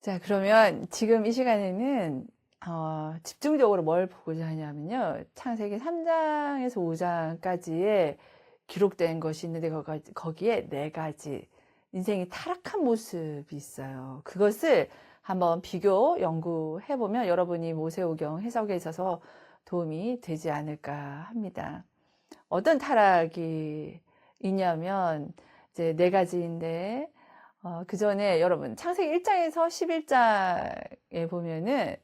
자, 그러면 지금 이 시간에는 집중적으로 뭘 보고자 하냐면요. 창세기 3장에서 5장까지의 기록된 것이 있는데 거기에 네 가지 인생이 타락한 모습이 있어요. 그것을 한번 비교 연구해보면 여러분이 모세오경 해석에 있어서 도움이 되지 않을까 합니다. 어떤 타락이 있냐면 이제 네 가지인데 그 전에 여러분 창세기 1장에서 11장에 보면은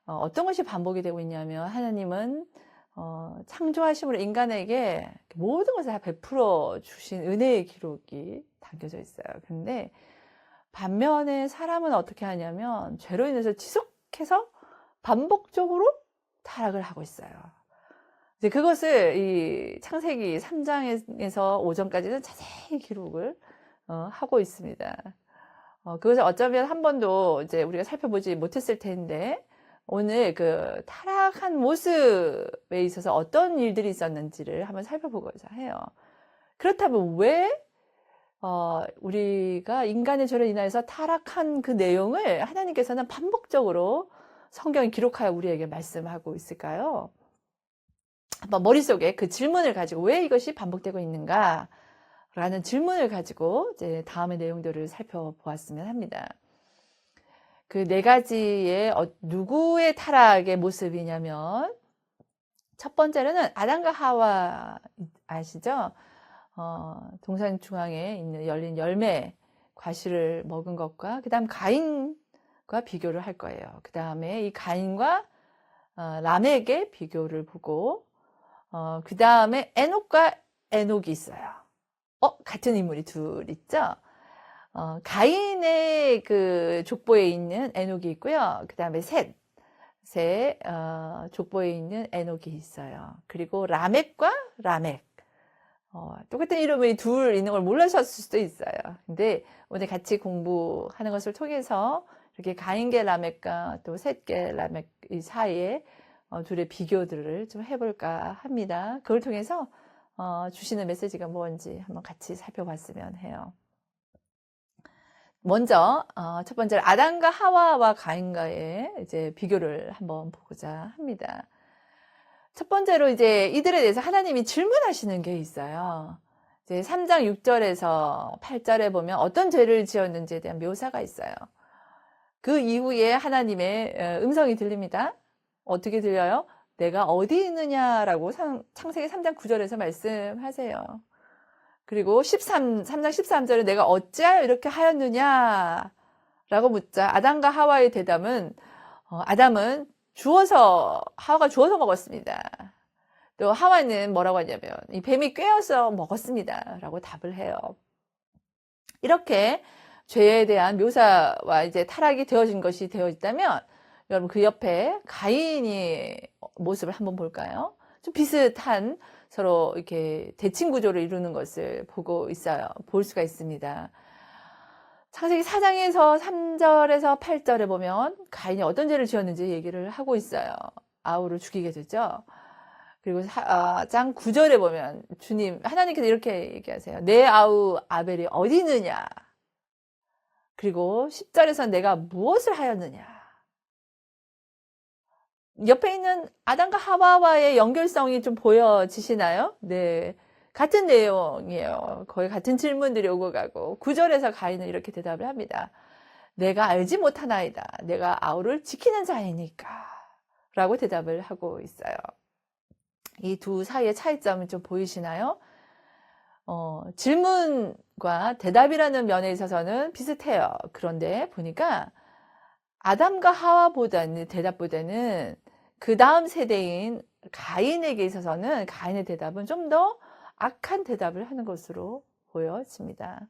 어떤 것이 반복이 되고 있냐면 하나님은 창조하심으로 인간에게 모든 것을 다 베풀어 주신 은혜의 기록이 담겨져 있어요. 그런데 반면에 사람은 어떻게 하냐면 죄로 인해서 지속해서 반복적으로 타락을 하고 있어요. 이제 그것을 이 창세기 3장에서 5장까지는 자세히 기록을 하고 있습니다. 그것을 어쩌면 한 번도 이제 우리가 살펴보지 못했을 텐데, 오늘 그 타락한 모습에 있어서 어떤 일들이 있었는지를 한번 살펴보고자 해요. 그렇다면 왜, 우리가 인간의 죄로 인하여서 타락한 그 내용을 하나님께서는 반복적으로 성경에 기록하여 우리에게 말씀하고 있을까요? 한번 머릿속에 그 질문을 가지고 왜 이것이 반복되고 있는가? 라는 질문을 가지고 이제 다음의 내용들을 살펴보았으면 합니다. 그 네 가지의 누구의 타락의 모습이냐면 첫 번째로는 아담과 하와 아시죠? 동산 중앙에 있는 열린 열매 과실을 먹은 것과 그 다음 가인과 비교를 할 거예요. 그 다음에 이 가인과 람에게 비교를 보고 그 다음에 에녹과 에녹이 있어요. 같은 인물이 둘 있죠? 가인의 그 족보에 있는 에녹이 있고요. 그 다음에 셋, 족보에 있는 에녹이 있어요. 그리고 라멕과 라멕. 똑같은 이름의 둘 있는 걸 몰라셨을 수도 있어요. 근데 오늘 같이 공부하는 것을 통해서 이렇게 가인계 라멕과 또 셋계 라멕 이 사이에 둘의 비교들을 좀 해볼까 합니다. 그걸 통해서 주시는 메시지가 뭔지 한번 같이 살펴봤으면 해요. 먼저 첫 번째로 아담과 하와와 가인과의 이제 비교를 한번 보고자 합니다. 첫 번째로 이제 이들에 대해서 하나님이 질문하시는 게 있어요. 이제 3장 6절에서 8절에 보면 어떤 죄를 지었는지에 대한 묘사가 있어요. 그 이후에 하나님의 음성이 들립니다. 어떻게 들려요? 내가 어디 있느냐라고 창세기 3장 9절에서 말씀하세요. 그리고 3장 13절에 내가 어찌하여 이렇게 하였느냐 라고 묻자 아담과 하와의 대답은 아담은 하와가 주워서 먹었습니다. 또 하와는 뭐라고 하냐면 이 뱀이 꿰어서 먹었습니다 라고 답을 해요. 이렇게 죄에 대한 묘사와 이제 타락이 되어진 것이 되어 있다면 여러분 그 옆에 가인의 모습을 한번 볼까요? 좀 비슷한 서로 이렇게 대칭 구조를 이루는 것을 보고 있어요. 볼 수가 있습니다. 창세기 4장에서 3절에서 8절에 보면 가인이 어떤 죄를 지었는지 얘기를 하고 있어요. 아우를 죽이게 되죠. 그리고 장 9절에 보면 하나님께서 이렇게 얘기하세요. 내 아우 아벨이 어디 있느냐? 그리고 10절에서 내가 무엇을 하였느냐? 옆에 있는 아담과 하와와의 연결성이 좀 보여지시나요? 네. 같은 내용이에요. 거의 같은 질문들이 오고 가고 9절에서 가인은 이렇게 대답을 합니다. 내가 알지 못하나이다. 내가 아우를 지키는 자이니까 라고 대답을 하고 있어요. 이 두 사이의 차이점은 좀 보이시나요? 질문과 대답이라는 면에 있어서는 비슷해요. 그런데 보니까 아담과 하와보다는 대답보다는 그 다음 세대인 가인에게 있어서는 가인의 대답은 좀 더 악한 대답을 하는 것으로 보여집니다.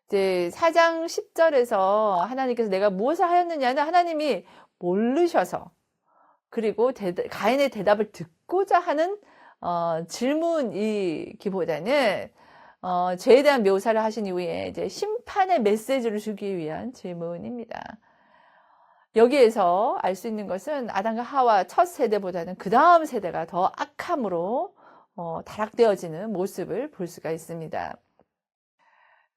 이제 4장 10절에서 하나님께서 내가 무엇을 하였느냐는 하나님이 모르셔서 그리고 가인의 대답을 듣고자 하는 질문이기보다는 죄에 대한 묘사를 하신 이후에 이제 심판의 메시지를 주기 위한 질문입니다. 여기에서 알 수 있는 것은 아담과 하와 첫 세대보다는 그 다음 세대가 더 악함으로 타락되어지는 모습을 볼 수가 있습니다.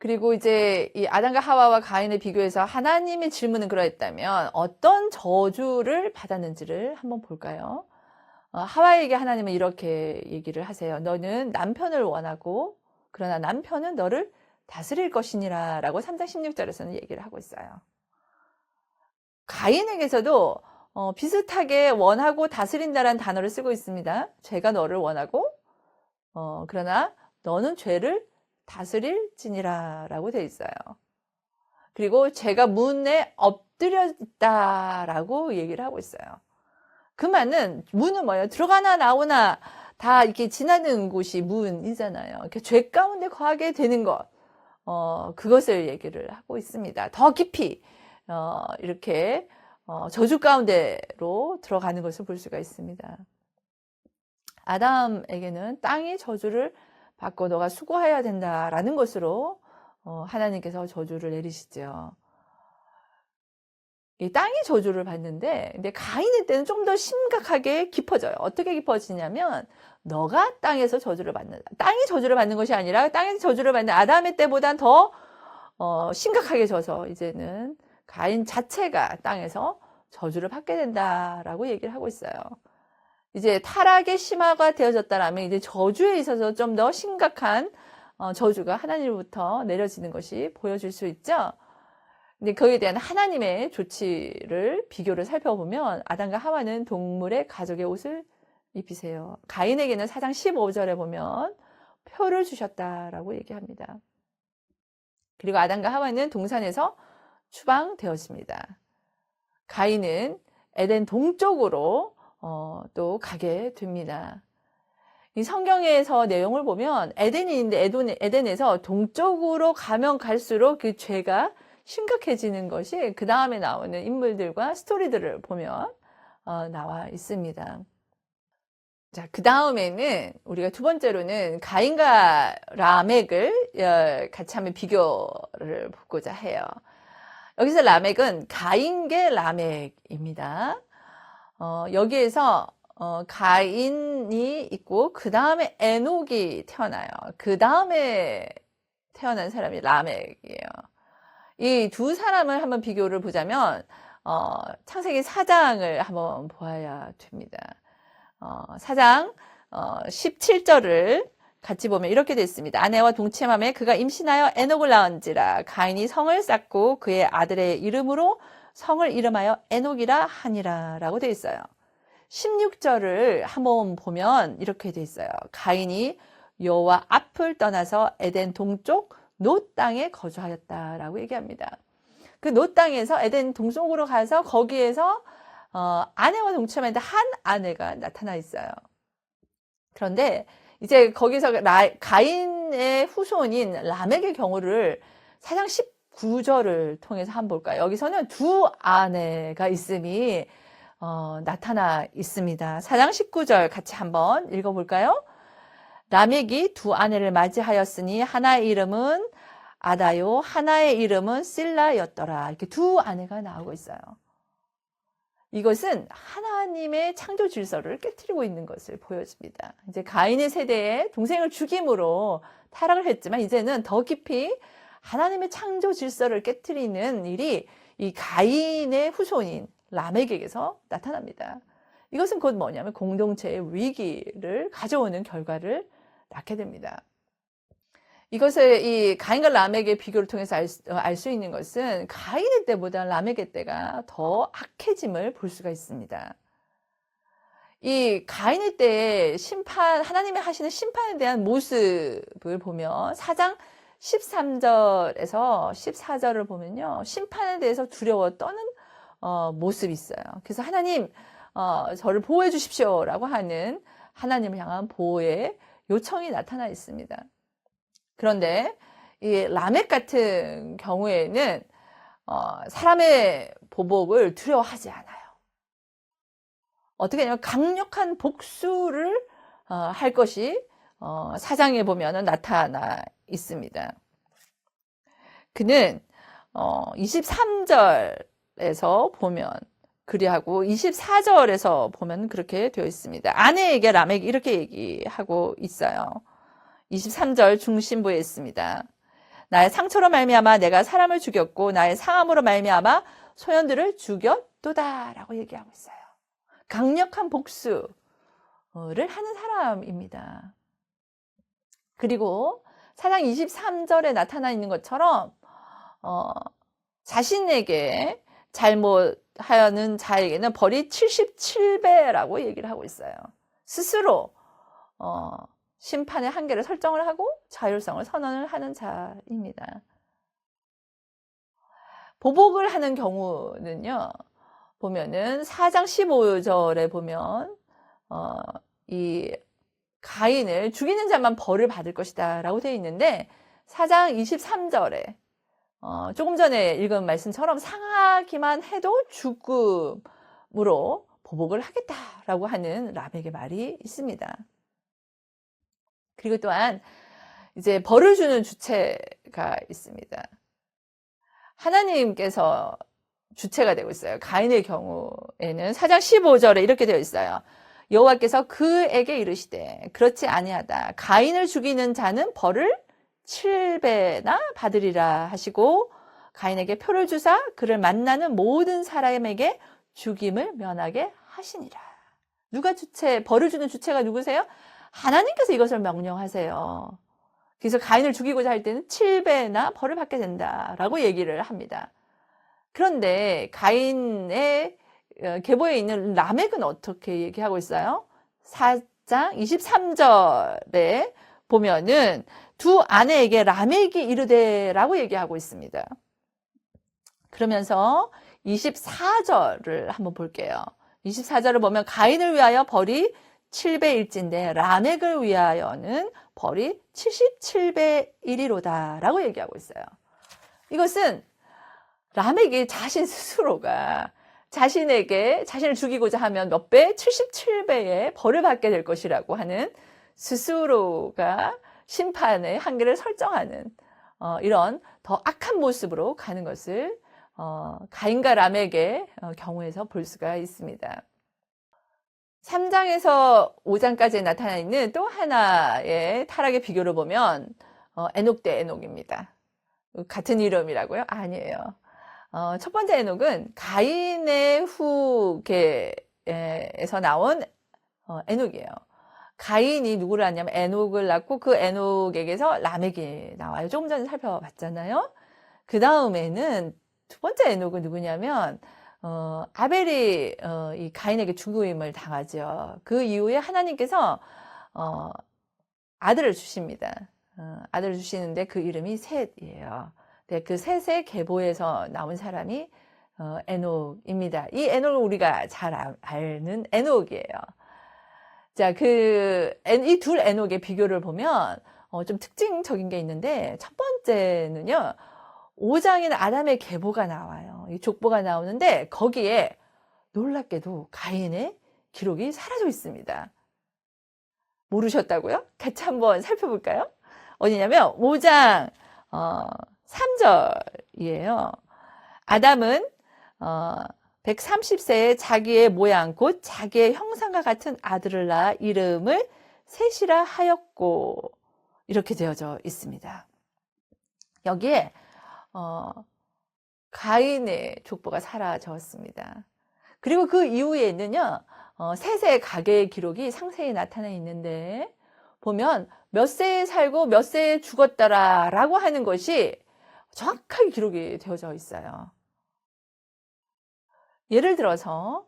그리고 이제 이 아담과 하와와 가인을 비교해서 하나님의 질문은 그러했다면 어떤 저주를 받았는지를 한번 볼까요? 하와에게 하나님은 이렇게 얘기를 하세요. 너는 남편을 원하고 그러나 남편은 너를 다스릴 것이니라 라고 3장 16절에서는 얘기를 하고 있어요. 가인에게서도 비슷하게 원하고 다스린다라는 단어를 쓰고 있습니다. 죄가 너를 원하고 그러나 너는 죄를 다스릴지니라 라고 되어 있어요. 그리고 죄가 문에 엎드려 있다라고 얘기를 하고 있어요. 그 말은 문은 뭐예요? 들어가나 나오나 다 이렇게 지나는 곳이 문이잖아요. 이렇게 죄 가운데 거하게 되는 것, 그것을 얘기를 하고 있습니다. 더 깊이 이렇게 저주 가운데로 들어가는 것을 볼 수가 있습니다. 아담에게는 땅이 저주를 받고 너가 수고해야 된다라는 것으로 하나님께서 저주를 내리시죠. 이 땅이 저주를 받는데, 근데 가인의 때는 좀 더 심각하게 깊어져요. 어떻게 깊어지냐면, 너가 땅에서 저주를 받는다. 땅이 저주를 받는 것이 아니라 땅에서 저주를 받는 아담의 때보단 더 심각하게 져서 이제는 가인 자체가 땅에서 저주를 받게 된다라고 얘기를 하고 있어요. 이제 타락의 심화가 되어졌다라면 이제 저주에 있어서 좀 더 심각한 저주가 하나님으로부터 내려지는 것이 보여질 수 있죠. 근데 거기에 대한 하나님의 조치를 비교를 살펴보면 아담과 하와는 동물의 가죽의 옷을 입히세요. 가인에게는 4장 15절에 보면 표를 주셨다라고 얘기합니다. 그리고 아담과 하와는 동산에서 추방되었습니다. 가인은 에덴 동쪽으로 또 가게 됩니다. 이 성경에서 내용을 보면 에덴이 있는데 에덴에서 동쪽으로 가면 갈수록 그 죄가 심각해지는 것이 그 다음에 나오는 인물들과 스토리들을 보면 나와 있습니다. 자, 그 다음에는 우리가 두 번째로는 가인과 라멕을 같이 한번 비교를 보고자 해요. 여기서 라멕은 가인계 라멕입니다. 여기에서 가인이 있고 그 다음에 에녹이 태어나요. 그 다음에 태어난 사람이 라멕이에요. 이 두 사람을 한번 비교를 보자면 창세기 4장을 한번 보아야 됩니다. 4장 17절을 같이 보면 이렇게 되어 있습니다. 아내와 동침함에 그가 임신하여 에녹을 낳은지라. 가인이 성을 쌓고 그의 아들의 이름으로 성을 이름하여 에녹이라 하니라 라고 되어 있어요. 16절을 한번 보면 이렇게 되어 있어요. 가인이 여호와 앞을 떠나서 에덴 동쪽 노 땅에 거주하였다라고 얘기합니다. 그 노 땅에서 에덴 동쪽으로 가서 거기에서 아내와 동침하는데 한 아내가 나타나 있어요. 그런데 이제 거기서 가인의 후손인 라멕의 경우를 4장 19절을 통해서 한번 볼까요? 여기서는 두 아내가 있음이 나타나 있습니다. 4장 19절 같이 한번 읽어볼까요? 라멕이 두 아내를 맞이하였으니 하나의 이름은 아다요, 하나의 이름은 실라였더라. 이렇게 두 아내가 나오고 있어요. 이것은 하나님의 창조 질서를 깨트리고 있는 것을 보여줍니다. 이제 가인의 세대에 동생을 죽임으로 타락을 했지만 이제는 더 깊이 하나님의 창조 질서를 깨트리는 일이 이 가인의 후손인 라멕에게서 나타납니다. 이것은 곧 뭐냐면 공동체의 위기를 가져오는 결과를 낳게 됩니다. 이것을 이 가인과 라멕의 비교를 통해서 알 수 있는 것은 가인의 때보다 라멕의 때가 더 악해짐을 볼 수가 있습니다. 이 가인의 때의 하나님이 하시는 심판에 대한 모습을 보면 4장 13절에서 14절을 보면요. 심판에 대해서 두려워 떠는 모습이 있어요. 그래서 하나님, 저를 보호해 주십시오 라고 하는 하나님을 향한 보호의 요청이 나타나 있습니다. 그런데 이 라멕 같은 경우에는 사람의 보복을 두려워하지 않아요. 어떻게 하냐면 강력한 복수를 할 것이 4장에 보면 나타나 있습니다. 그는 23절에서 보면 그리하고 24절에서 보면 그렇게 되어 있습니다. 아내에게 라멕이 이렇게 얘기하고 있어요. 23절 중심부에 있습니다. 나의 상처로 말미암아 내가 사람을 죽였고 나의 상함으로 말미암아 소년들을 죽였도다라고 얘기하고 있어요. 강력한 복수를 하는 사람입니다. 그리고 4장 23절에 나타나 있는 것처럼 자신에게 잘못하는 자에게는 벌이 77배라고 얘기를 하고 있어요. 스스로 심판의 한계를 설정을 하고 자율성을 선언을 하는 자입니다. 보복을 하는 경우는요, 보면은 4장 15절에 보면 이 가인을 죽이는 자만 벌을 받을 것이다 라고 되어 있는데 4장 23절에 조금 전에 읽은 말씀처럼 상하기만 해도 죽음으로 보복을 하겠다라고 하는 라멕의 말이 있습니다. 그리고 또한 이제 벌을 주는 주체가 있습니다. 하나님께서 주체가 되고 있어요. 가인의 경우에는 4장 15절에 이렇게 되어 있어요. 여호와께서 그에게 이르시되 그렇지 아니하다. 가인을 죽이는 자는 벌을 7배나 받으리라 하시고 가인에게 표를 주사 그를 만나는 모든 사람에게 죽임을 면하게 하시니라. 누가 벌을 주는 주체가 누구세요? 하나님께서 이것을 명령하세요. 그래서 가인을 죽이고자 할 때는 7배나 벌을 받게 된다라고 얘기를 합니다. 그런데 가인의 계보에 있는 라멕은 어떻게 얘기하고 있어요? 4장 23절에 보면은 두 아내에게 라멕이 이르되라고 얘기하고 있습니다. 그러면서 24절을 한번 볼게요. 24절을 보면 가인을 위하여 벌이 7배일진데 라멕을 위하여는 벌이 77배이리로다 라고 얘기하고 있어요. 이것은 라멕이 자신 스스로가 자신을 죽이고자 하면 몇 배? 77배의 벌을 받게 될 것이라고 하는 스스로가 심판의 한계를 설정하는 이런 더 악한 모습으로 가는 것을 가인과 라멕의 경우에서 볼 수가 있습니다. 3장에서 5장까지 나타나 있는 또 하나의 타락의 비교를 보면 에녹 대 에녹입니다. 같은 이름이라고요? 아니에요. 첫 번째 에녹은 가인의 후계에서 나온 에녹이에요. 가인이 누구를 낳냐면 에녹을 낳고 그 에녹에게서 라멕이 나와요. 조금 전에 살펴봤잖아요. 그 다음에는 두 번째 에녹은 누구냐면 아벨이 이 가인에게 죽임을 당하죠. 그 이후에 하나님께서 아들을 주십니다. 아들을 주시는데 그 이름이 셋이에요. 네, 그 셋의 계보에서 나온 사람이 에녹입니다. 이 에녹을 우리가 잘 아는 에녹이에요. 자, 이 둘 에녹의 비교를 보면 좀 특징적인 게 있는데 첫 번째는요. 5장에는 아담의 계보가 나와요. 이 족보가 나오는데 거기에 놀랍게도 가인의 기록이 사라져 있습니다. 모르셨다고요? 같이 한번 살펴볼까요? 어디냐면 5장 3절이에요. 아담은 130세에 자기의 모양 곧 자기의 형상과 같은 아들을 낳아 이름을 셋이라 하였고 이렇게 되어져 있습니다. 여기에 가인의 족보가 사라졌습니다. 그리고 그 이후에는요, 셋의 가계의 기록이 상세히 나타나 있는데, 보면 몇 세에 살고 몇 세에 죽었더라라고 하는 것이 정확하게 기록이 되어져 있어요. 예를 들어서,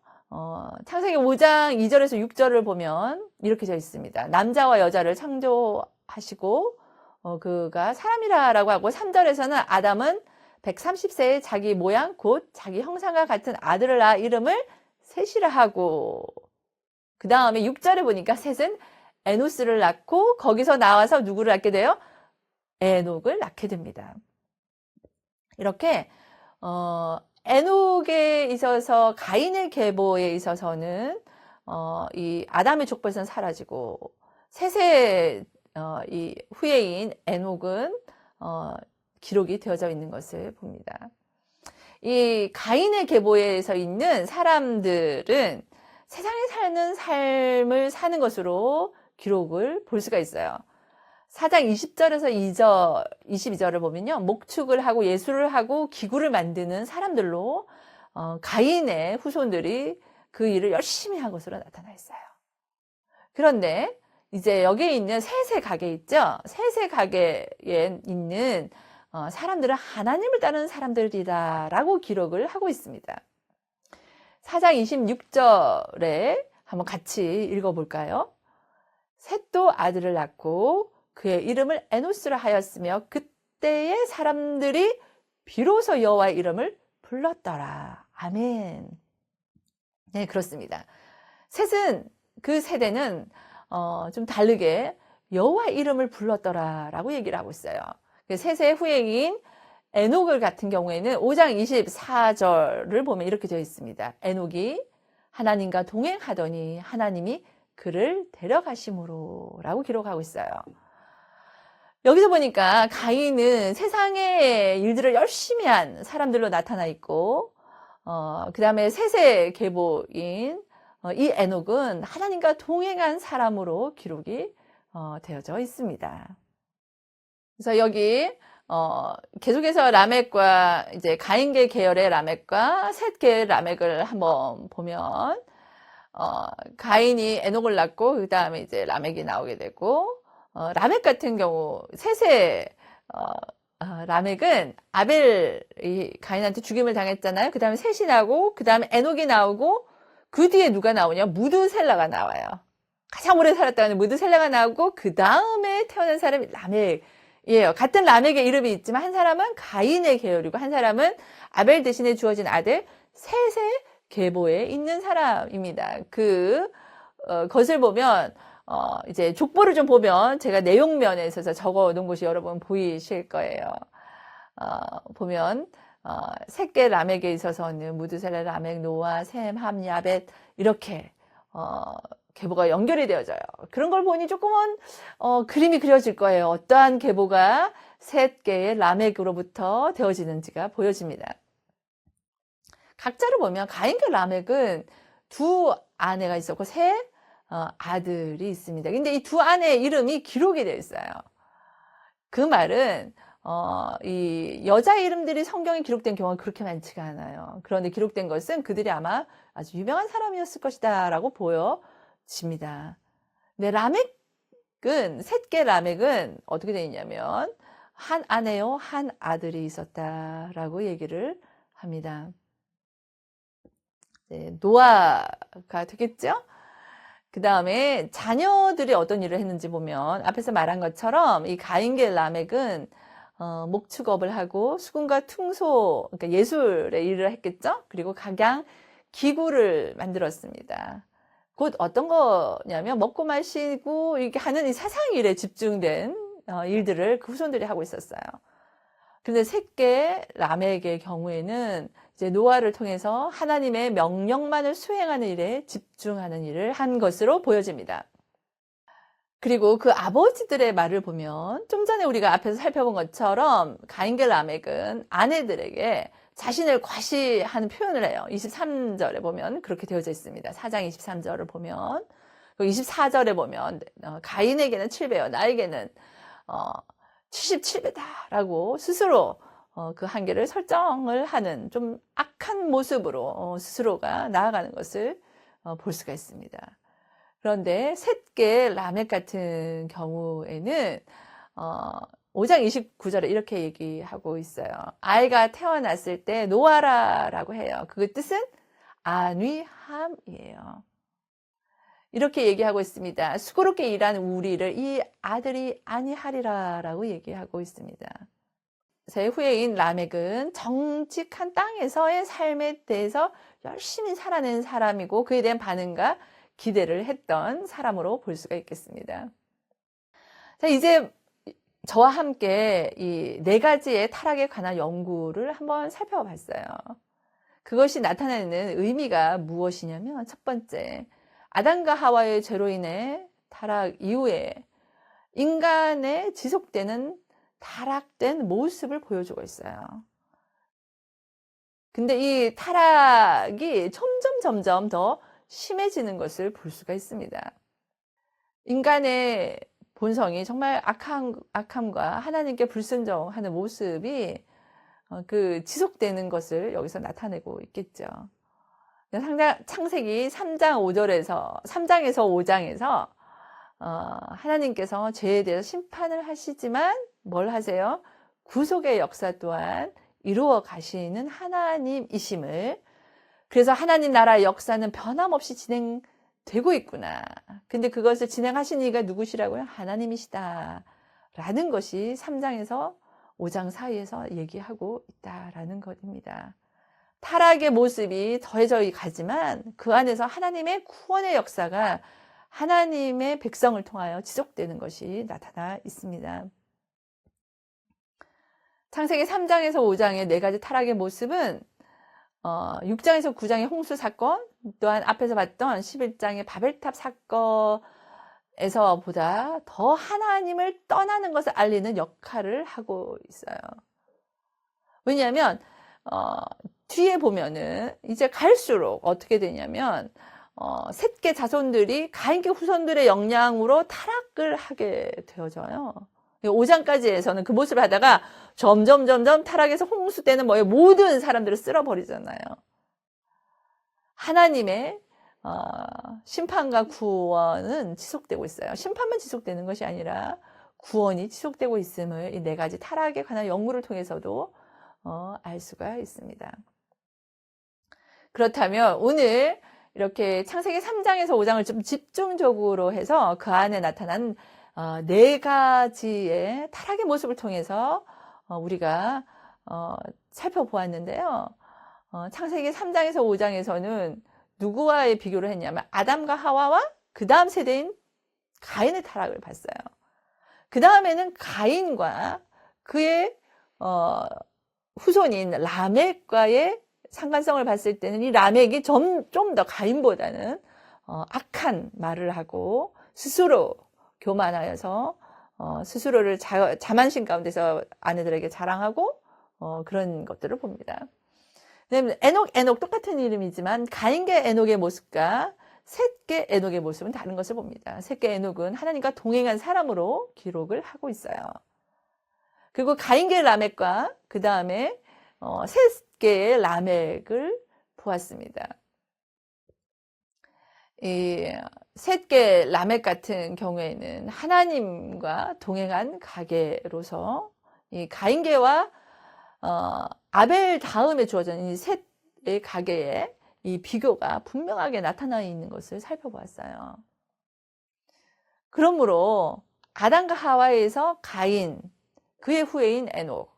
창세기 5장 2절에서 6절을 보면 이렇게 되어 있습니다. 남자와 여자를 창조하시고, 그가 사람이라고 하고 3절에서는 아담은 130세에 자기 모양 곧 자기 형상과 같은 아들을 낳아 이름을 셋이라 하고 그 다음에 6절에 보니까 셋은 에노스를 낳고 거기서 나와서 누구를 낳게 돼요? 에녹을 낳게 됩니다. 이렇게 에녹에 있어서 가인의 계보에 있어서는 이 아담의 족보에서는 사라지고 셋의 이 후예인 에녹은 기록이 되어져 있는 것을 봅니다. 이 가인의 계보에서 있는 사람들은 세상에 사는 삶을 사는 것으로 기록을 볼 수가 있어요. 4장 20절에서 22절을 보면요. 목축을 하고 예술을 하고 기구를 만드는 사람들로 가인의 후손들이 그 일을 열심히 한 것으로 나타나 있어요. 그런데 이제 여기에 있는 셋의 가게 있죠? 셋의 가게에 있는 사람들은 하나님을 따르는 사람들이다라고 기록을 하고 있습니다. 4장 26절에 한번 같이 읽어볼까요? 셋도 아들을 낳고 그의 이름을 에노스라 하였으며 그때의 사람들이 비로소 여호와의 이름을 불렀더라. 아멘. 네, 그렇습니다. 셋은 그 세대는 좀 다르게 여호와의 이름을 불렀더라라고 얘기를 하고 있어요. 셋의 후예인 에녹을 같은 경우에는 5장 24절을 보면 이렇게 되어 있습니다. 에녹이 하나님과 동행하더니 하나님이 그를 데려가심으로 라고 기록하고 있어요. 여기서 보니까 가인은 세상의 일들을 열심히 한 사람들로 나타나 있고 그 다음에 셋의 계보인 이 에녹은 하나님과 동행한 사람으로 기록이 되어져 있습니다. 그래서 여기 계속해서 라멕과 이제 가인계 계열의 라멕과 셋계의 라멕을 한번 보면 가인이 에녹을 낳고 그 다음에 이제 라멕이 나오게 되고 라멕 같은 경우 셋의 라멕은 아벨이 가인한테 죽임을 당했잖아요. 그 다음에 셋이 나오고 그 다음에 에녹이 나오고 그 뒤에 누가 나오냐? 무드셀라가 나와요. 가장 오래 살았다는 무드셀라가 나오고 그 다음에 태어난 사람이 라멕이에요. 같은 라멕의 이름이 있지만 한 사람은 가인의 계열이고 한 사람은 아벨 대신에 주어진 아들 셋의 계보에 있는 사람입니다. 것을 보면 이제 족보를 좀 보면 제가 내용면에 있어서 적어 놓은 곳이 여러분 보이실 거예요. 보면 셋계 라멕에 있어서는 무드셀라, 라멕, 노아, 셈, 함, 야벳 이렇게 계보가 연결이 되어져요. 그런 걸 보니 조금은 그림이 그려질 거예요. 어떠한 계보가 셋계의 라멕으로부터 되어지는지가 보여집니다. 각자를 보면 가인과 라멕은 두 아내가 있었고 세 아들이 있습니다. 근데 이 두 아내의 이름이 기록이 되어 있어요. 그 말은 이 여자 이름들이 성경에 기록된 경우가 그렇게 많지가 않아요. 그런데 기록된 것은 그들이 아마 아주 유명한 사람이었을 것이다 라고 보여집니다. 근데 라멕은 셋계 라멕은 어떻게 되어 있냐면 한 아내요 한 아들이 있었다라고 얘기를 합니다. 네, 노아가 되겠죠? 그 다음에 자녀들이 어떤 일을 했는지 보면 앞에서 말한 것처럼 이 가인계 라멕은 목축업을 하고 수금과 퉁소, 그러니까 예술의 일을 했겠죠? 그리고 각양 기구를 만들었습니다. 곧 어떤 거냐면 먹고 마시고 이렇게 하는 이 세상 일에 집중된 일들을 그 후손들이 하고 있었어요. 그런데 셋계 라멕의 경우에는 이제 노아를 통해서 하나님의 명령만을 수행하는 일에 집중하는 일을 한 것으로 보여집니다. 그리고 그 아버지들의 말을 보면 좀 전에 우리가 앞에서 살펴본 것처럼 가인과 라멕은 아내들에게 자신을 과시하는 표현을 해요. 23절에 보면 그렇게 되어져 있습니다. 4장 23절을 보면 24절에 보면 가인에게는 7배요. 나에게는 77배다라고 스스로 그 한계를 설정을 하는 좀 악한 모습으로 스스로가 나아가는 것을 볼 수가 있습니다. 그런데 셋계 라멕 같은 경우에는 5장 29절에 이렇게 얘기하고 있어요. 아이가 태어났을 때 노아라라고 해요. 그 뜻은 안위함이에요. 이렇게 얘기하고 있습니다. 수고롭게 일한 우리를 이 아들이 안위하리라라고 얘기하고 있습니다. 제 후예인 라멕은 정직한 땅에서의 삶에 대해서 열심히 살아낸 사람이고 그에 대한 반응과 기대를 했던 사람으로 볼 수가 있겠습니다. 자, 이제 저와 함께 이 네 가지의 타락에 관한 연구를 한번 살펴봤어요. 그것이 나타내는 의미가 무엇이냐면 첫 번째, 아담과 하와의 죄로 인해 타락 이후에 인간의 지속되는 타락된 모습을 보여주고 있어요. 근데 이 타락이 점점 더 심해지는 것을 볼 수가 있습니다. 인간의 본성이 정말 악함과 하나님께 불순종하는 모습이 그 지속되는 것을 여기서 나타내고 있겠죠. 창세기 3장에서 5장에서 하나님께서 죄에 대해서 심판을 하시지만 뭘 하세요? 구속의 역사 또한 이루어 가시는 하나님이심을, 그래서 하나님 나라의 역사는 변함없이 진행되고 있구나. 근데 그것을 진행하신 이가 누구시라고요? 하나님이시다 라는 것이 3장에서 5장 사이에서 얘기하고 있다라는 것입니다. 타락의 모습이 더해져 가지만 그 안에서 하나님의 구원의 역사가 하나님의 백성을 통하여 지속되는 것이 나타나 있습니다. 창세기 3장에서 5장의 네 가지 타락의 모습은 6장에서 9장의 홍수 사건, 또한 앞에서 봤던 11장의 바벨탑 사건에서보다 더 하나님을 떠나는 것을 알리는 역할을 하고 있어요. 왜냐하면 뒤에 보면은 이제 갈수록 어떻게 되냐면 셋계 자손들이 가인계 후손들의 영향으로 타락을 하게 되어져요. 5장까지에서는 그 모습을 하다가 점점 타락해서 홍수 때는 뭐예요? 모든 사람들을 쓸어버리잖아요. 하나님의 심판과 구원은 지속되고 있어요. 심판만 지속되는 것이 아니라 구원이 지속되고 있음을 이 네 가지 타락에 관한 연구를 통해서도 알 수가 있습니다. 그렇다면 오늘 이렇게 창세기 3장에서 5장을 좀 집중적으로 해서 그 안에 나타난 네 가지의 타락의 모습을 통해서 우리가 살펴보았는데요. 창세기 3장에서 5장에서는 누구와의 비교를 했냐면 아담과 하와와 그 다음 세대인 가인의 타락을 봤어요. 그 다음에는 가인과 그의 후손인 라멕과의 상관성을 봤을 때는 이 라멕이 좀 더 가인보다는 악한 말을 하고 스스로 교만하여서 스스로를 자만심 가운데서 아내들에게 자랑하고 그런 것들을 봅니다. 에녹 똑같은 이름이지만 가인계 에녹의 모습과 셋계 에녹의 모습은 다른 것을 봅니다. 셋계 에녹은 하나님과 동행한 사람으로 기록을 하고 있어요. 그리고 가인계 라멕과 그 다음에 셋계의 라멕을 보았습니다. 이 셋계 라멕 같은 경우에는 하나님과 동행한 가계로서 이 가인계와 아벨 다음에 주어진 이 셋의 가계에 이 비교가 분명하게 나타나 있는 것을 살펴보았어요. 그러므로 아담과 하와에서 가인, 그의 후예인 에녹,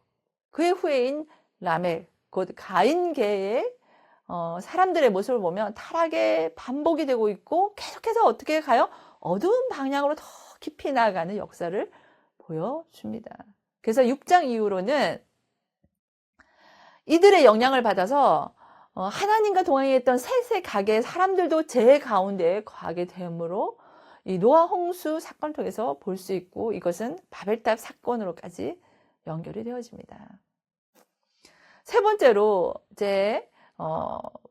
그의 후예인 라멕, 곧 가인계의 사람들의 모습을 보면 타락의 반복이 되고 있고 계속해서 어떻게 가요? 어두운 방향으로 더 깊이 나아가는 역사를 보여줍니다. 그래서 6장 이후로는 이들의 영향을 받아서 하나님과 동행했던 셋의 가게의 사람들도 제 가운데에 거하게 되므로 이 노아 홍수 사건을 통해서 볼 수 있고 이것은 바벨탑 사건으로까지 연결이 되어집니다. 세 번째로 이제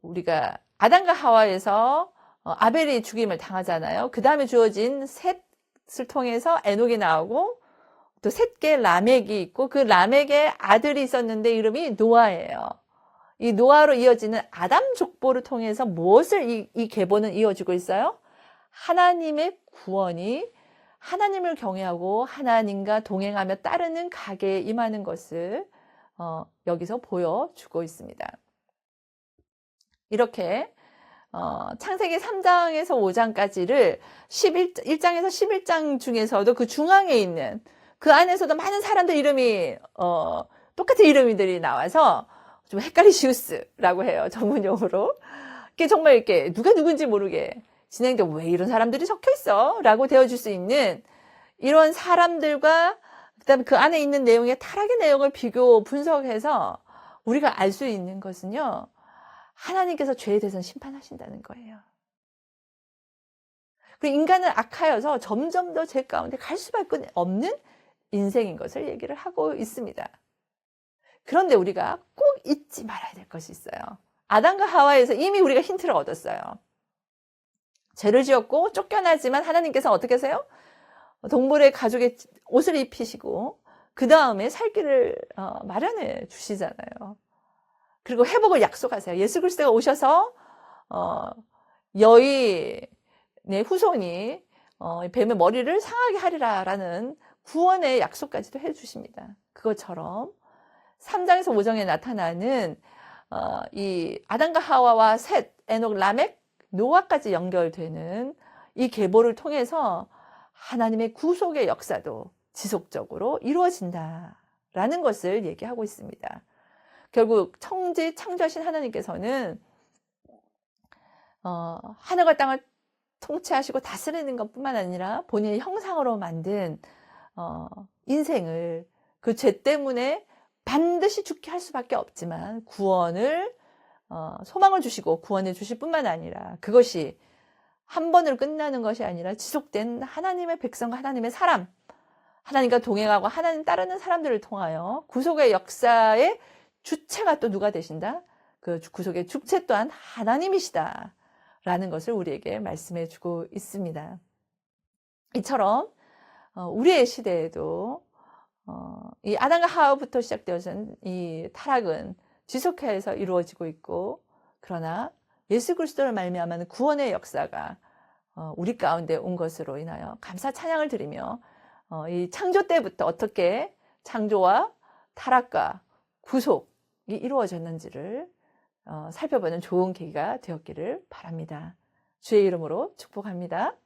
우리가 아담과 하와에서 아벨이 죽임을 당하잖아요. 그 다음에 주어진 셋을 통해서 에녹이 나오고 또 셋계 라멕이 있고 그 라멕의 아들이 있었는데 이름이 노아예요. 이 노아로 이어지는 아담 족보를 통해서 무엇을 이 계보는 이어지고 있어요? 하나님의 구원이 하나님을 경외하고 하나님과 동행하며 따르는 가계에 임하는 것을 여기서 보여주고 있습니다. 이렇게 창세기 3장에서 5장까지를 1장에서 11장 중에서도 그 중앙에 있는 그 안에서도 많은 사람들 이름이 똑같은 이름들이 나와서 좀 헷갈리시우스라고 해요. 전문용어로. 이게 정말 이렇게 누가 누군지 모르게 진행돼 왜 이런 사람들이 적혀 있어? 라고 되어줄 수 있는 이런 사람들과 그다음에 그 안에 있는 내용의 타락의 내용을 비교 분석해서 우리가 알 수 있는 것은요. 하나님께서 죄에 대해서는 심판하신다는 거예요. 그리고 인간은 악하여서 점점 더 죄 가운데 갈 수밖에 없는 인생인 것을 얘기를 하고 있습니다. 그런데 우리가 꼭 잊지 말아야 될 것이 있어요. 아담과 하와에서 이미 우리가 힌트를 얻었어요. 죄를 지었고 쫓겨나지만 하나님께서 어떻게 하세요? 동물의 가죽의 옷을 입히시고 그 다음에 살 길을 마련해 주시잖아요. 그리고 회복을 약속하세요. 예수 그리스도가 오셔서 여인의 후손이 뱀의 머리를 상하게 하리라라는 구원의 약속까지도 해주십니다. 그것처럼 3장에서 5장에 나타나는 이 아담과 하와와 셋, 에녹, 라멕, 노아까지 연결되는 이 계보를 통해서 하나님의 구속의 역사도 지속적으로 이루어진다라는 것을 얘기하고 있습니다. 결국 청지 창조하신 하나님께서는 하늘과 땅을 통치하시고 다스리는 것뿐만 아니라 본인의 형상으로 만든 인생을 그 죄 때문에 반드시 죽게 할 수밖에 없지만 구원을 소망을 주시고 구원해 주실 뿐만 아니라 그것이 한 번으로 끝나는 것이 아니라 지속된 하나님의 백성과 하나님의 사람, 하나님과 동행하고 하나님 따르는 사람들을 통하여 구속의 역사의 주체가 또 누가 되신다? 그 구속의 주체 또한 하나님이시다 라는 것을 우리에게 말씀해 주고 있습니다. 이처럼 우리의 시대에도 이 아담과 하와부터 시작되어진 이 타락은 지속해서 이루어지고 있고, 그러나 예수 그리스도를 말미암아는 구원의 역사가 우리 가운데 온 것으로 인하여 감사 찬양을 드리며 이 창조 때부터 어떻게 창조와 타락과 구속이 이루어졌는지를 살펴보는 좋은 계기가 되었기를 바랍니다. 주의 이름으로 축복합니다.